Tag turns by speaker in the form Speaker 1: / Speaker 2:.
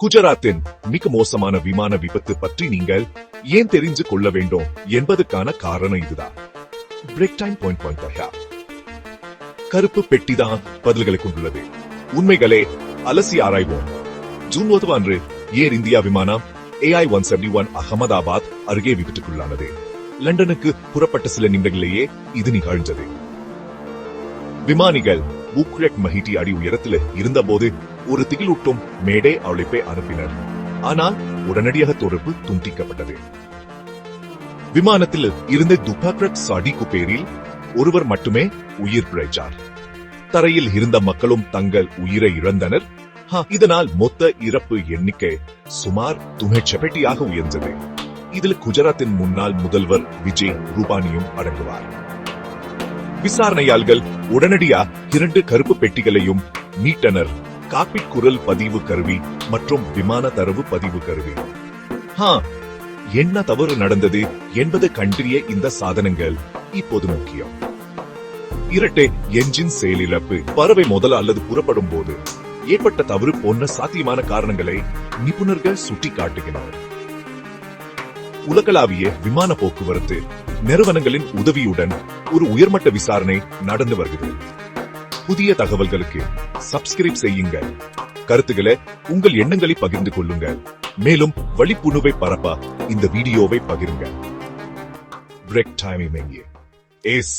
Speaker 1: குஜராத்தின் மிக மோசமான விமான விபத்து பற்றி நீங்கள் ஏன் தெரிந்து கொள்ள வேண்டும் என்பதற்கான காரணம் இதுதான். Break time point. கருப்பு பெட்டிதான் பதில்களை கொண்டுள்ளது. உண்மைகளே அலசி ஆராய்வோம். ஜூன் 9 அன்று ஏர் இந்தியா விமானம் AI-171 அகமதாபாத் அருகே விபத்துக்குள்ளானது. லண்டனுக்கு புறப்பட்ட சில நிமிடங்களிலேயே இது நிகழ்ந்தது. விமானிகள் புக்ரெக் மஹிட்டி அடி உயரத்தில் இருந்தபோது ஒரு திகிலூட்டும் மேடை அழைப்பை அனுப்பினர். ஆனால் உடனடியாக தொடர்பு துண்டிக்கப்பட்டது. விமானத்தில் இருந்த துபாக்ரக் சாடிக்கு பேரில் ஒருவர் மட்டுமே உயிர் பிழைத்தார். தரையில் இருந்த மக்களும் தங்கள் உயிரை இழந்தனர். இதனால் மொத்த இறப்பு எண்ணிக்கை சுமார் 97 உயர்ந்தது. இதில் குஜராத்தின் முன்னாள் முதல்வர் விஜய் ரூபானியும் அடங்குவார். விசாரணையாளர்கள் உடனடியா 2 கருப்பு பெட்டிகளையும் மீட்டனர். காக்பிட் குரல் பதிவு கருவி மற்றும் விமான தரவு பதிவு கருவி. என்ன தவறு நடந்தது என்பதை கண்டறிய இந்த சாதனங்கள் இப்போது முக்கியம். இரட்டை என்ஜின் செயலிழப்பு, பறவை முதல அல்லது புறப்படும் போது ஏற்பட்ட தவறு போன்ற சாத்தியமான காரணங்களை நிபுணர்கள் சுட்டிக்காட்டுகின்றனர். உலகளாவிய விமான போக்குவரத்து நிறுவனங்களின் உதவியுடன் ஒரு உயர்மட்ட விசாரணை நடந்து வருகிறது. புதிய தகவல்களுக்கு சப்ஸ்கிரைப் செய்யுங்கள். கருத்துக்களை உங்கள் எண்ணங்களை பகிர்ந்து கொள்ளுங்கள். மேலும் வழிப்புணுவை பரப்ப இந்த வீடியோவை பகிருங்கள். Break time yes